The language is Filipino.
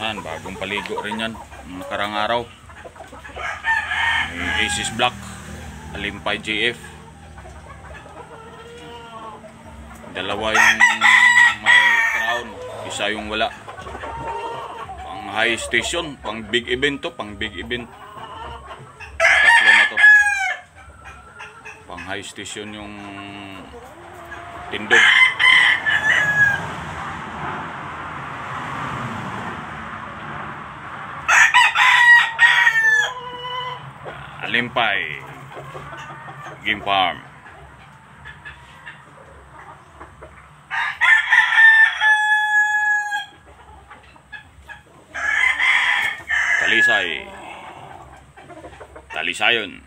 Yan, bagong paligo rin yan. Nakarang araw. Aces Black, Alimpay JF. Dalawa yung may crown, isa yung wala. Pang high station, pang big event to, pang big event. Tatlo na to. Pang high station yung tindog. Alimpay Game Farm. Talisayon.